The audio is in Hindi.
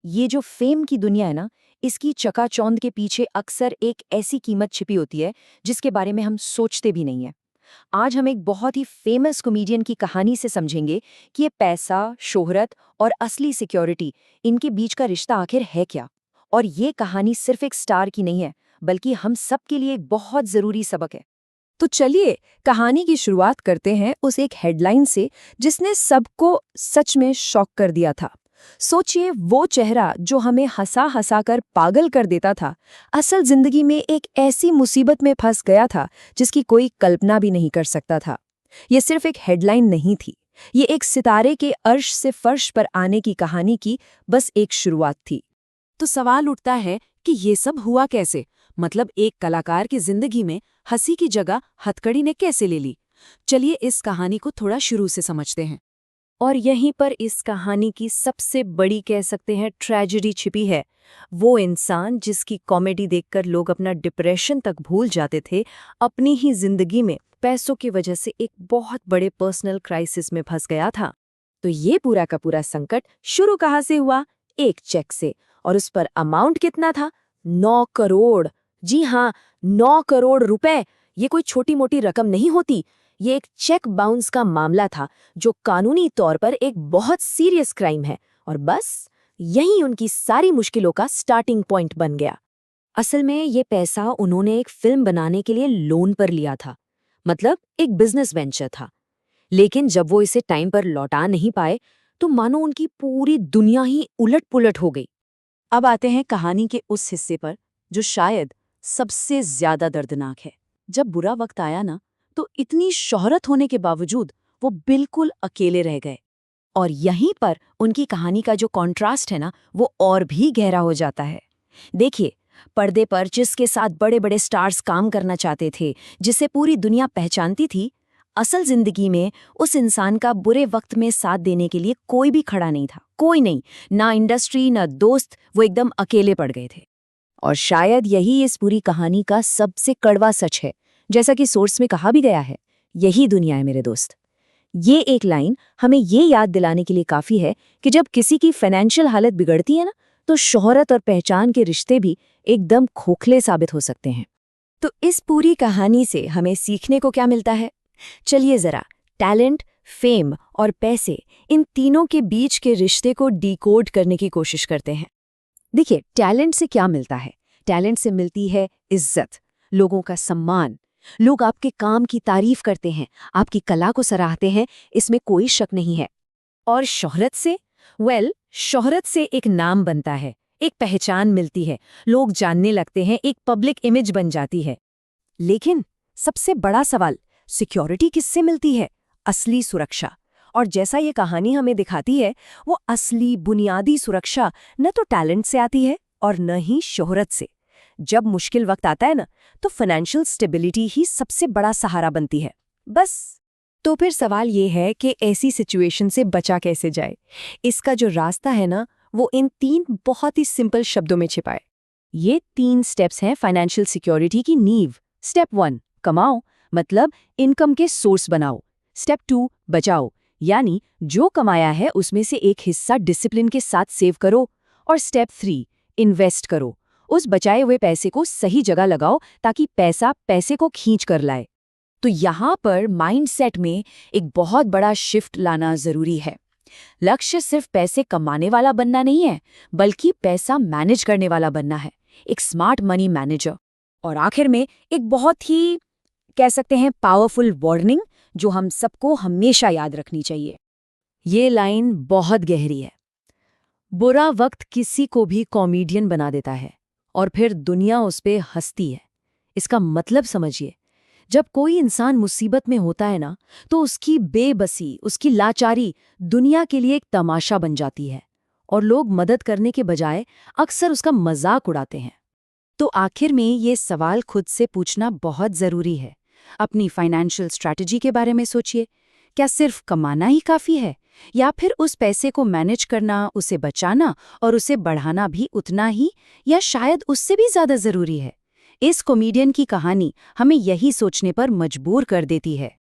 ये जो फेम की दुनिया है ना, इसकी चकाचौंध के पीछे अक्सर एक ऐसी कीमत छिपी होती है जिसके बारे में हम सोचते भी नहीं है। आज हम एक बहुत ही फेमस कॉमेडियन की कहानी से समझेंगे कि ये पैसा, शोहरत और असली सिक्योरिटी, इनके बीच का रिश्ता आखिर है क्या। और ये कहानी सिर्फ एक स्टार की नहीं है, बल्कि हम सब के लिए एक बहुत जरूरी सबक है। तो चलिए कहानी की शुरुआत करते हैं उस एक हेडलाइन से जिसने सबको सच में शॉक कर दिया था। सोचिए, वो चेहरा जो हमें हंसा हंसा कर पागल कर देता था, असल जिंदगी में एक ऐसी मुसीबत में फंस गया था जिसकी कोई कल्पना भी नहीं कर सकता था। ये सिर्फ एक हेडलाइन नहीं थी, ये एक सितारे के अर्श से फर्श पर आने की कहानी की बस एक शुरुआत थी। तो सवाल उठता है कि ये सब हुआ कैसे? मतलब एक कलाकार की जिंदगी में हंसी की जगह हथकड़ी ने कैसे ले ली? चलिए इस कहानी को थोड़ा शुरू से समझते हैं। और यहीं पर इस कहानी की सबसे बड़ी, कह सकते हैं, ट्रेजेडी छिपी है। वो इंसान जिसकी कॉमेडी देखकर लोग अपना डिप्रेशन तक भूल जाते थे, अपनी ही जिंदगी में पैसों की वजह से एक बहुत बड़े पर्सनल क्राइसिस में फंस गया था। तो ये पूरा का पूरा संकट शुरू कहाँ से हुआ? एक चेक से। और उस पर अमाउंट कितना था? 9 करोड़। जी हाँ, 9 करोड़ रुपए। ये कोई छोटी मोटी रकम नहीं होती। ये एक चेक बाउंस का मामला था जो कानूनी तौर पर एक बहुत सीरियस क्राइम है। और बस यही उनकी सारी मुश्किलों का स्टार्टिंग पॉइंट बन गया। असल में ये पैसा उन्होंने एक फिल्म बनाने के लिए लोन पर लिया था, मतलब एक बिजनेस वेंचर था। लेकिन जब वो इसे टाइम पर लौटा नहीं पाए तो मानो उनकी पूरी दुनिया ही उलट-पुलट हो गई। अब आते हैं कहानी के उस हिस्से पर जो शायद सबसे ज्यादा दर्दनाक है। जब बुरा वक्त आया ना, तो इतनी शोहरत होने के बावजूद वो बिल्कुल अकेले रह गए। और यहीं पर उनकी कहानी का जो कॉन्ट्रास्ट है ना, वो और भी गहरा हो जाता है। देखिए, पर्दे पर जिसके साथ बड़े बड़े स्टार्स काम करना चाहते थे, जिसे पूरी दुनिया पहचानती थी, असल जिंदगी में उस इंसान का बुरे वक्त में साथ देने के लिए कोई भी खड़ा नहीं था। कोई नहीं, ना इंडस्ट्री ना दोस्त, वो एकदम अकेले पड़ गए थे। और शायद यही इस पूरी कहानी का सबसे कड़वा सच है। जैसा कि सोर्स में कहा भी गया है, यही दुनिया है मेरे दोस्त। ये एक लाइन हमें ये याद दिलाने के लिए काफी है कि जब किसी की फाइनेंशियल हालत बिगड़ती है ना, तो शोहरत और पहचान के रिश्ते भी एकदम खोखले साबित हो सकते हैं। तो इस पूरी कहानी से हमें सीखने को क्या मिलता है? चलिए जरा टैलेंट, फेम और पैसे, इन तीनों के बीच के रिश्ते को डिकोड करने की कोशिश करते हैं। देखिए, टैलेंट से क्या मिलता है? टैलेंट से मिलती है इज्जत, लोगों का सम्मान। लोग आपके काम की तारीफ करते हैं, आपकी कला को सराहते हैं, इसमें कोई शक नहीं है। और शोहरत से? शोहरत से एक नाम बनता है, एक पहचान मिलती है, लोग जानने लगते हैं, एक पब्लिक इमेज बन जाती है। लेकिन सबसे बड़ा सवाल, सिक्योरिटी किससे मिलती है? असली सुरक्षा। और जैसा ये कहानी हमें दिखाती है, वो असली बुनियादी सुरक्षा न तो टैलेंट से आती है और न ही शोहरत से। जब मुश्किल वक्त आता है ना, तो फाइनेंशियल स्टेबिलिटी ही सबसे बड़ा सहारा बनती है। बस तो फिर सवाल ये है कि ऐसी सिचुएशन से बचा कैसे जाए? इसका जो रास्ता है ना, वो इन 3 बहुत ही सिंपल शब्दों में छिपा है। ये 3 स्टेप्स हैं फाइनेंशियल सिक्योरिटी की नींव। स्टेप 1, कमाओ, मतलब इनकम के सोर्स बनाओ। स्टेप 2, बचाओ, यानी जो कमाया है उसमें से एक हिस्सा डिसिप्लिन के साथ सेव करो। और स्टेप 3, इन्वेस्ट करो, उस बचाए हुए पैसे को सही जगह लगाओ ताकि पैसा पैसे को खींच कर लाए। तो यहाँ पर माइंडसेट में एक बहुत बड़ा शिफ्ट लाना जरूरी है। लक्ष्य सिर्फ पैसे कमाने वाला बनना नहीं है, बल्कि पैसा मैनेज करने वाला बनना है, एक स्मार्ट मनी मैनेजर। और आखिर में एक बहुत ही, कह सकते हैं, पावरफुल वार्निंग जो हम सबको हमेशा याद रखनी चाहिए। ये लाइन बहुत गहरी है। बुरा वक्त किसी को भी कॉमेडियन बना देता है और फिर दुनिया उस पे हंसती है। इसका मतलब समझिए, जब कोई इंसान मुसीबत में होता है ना, तो उसकी बेबसी, उसकी लाचारी दुनिया के लिए एक तमाशा बन जाती है और लोग मदद करने के बजाय अक्सर उसका मजाक उड़ाते हैं। तो आखिर में ये सवाल खुद से पूछना बहुत जरूरी है। अपनी फाइनेंशियल स्ट्रैटेजी के बारे में सोचिए। क्या सिर्फ कमाना ही काफी है, या फिर उस पैसे को मैनेज करना, उसे बचाना और उसे बढ़ाना भी उतना ही, या शायद उससे भी ज्यादा जरूरी है? इस कॉमेडियन की कहानी हमें यही सोचने पर मजबूर कर देती है।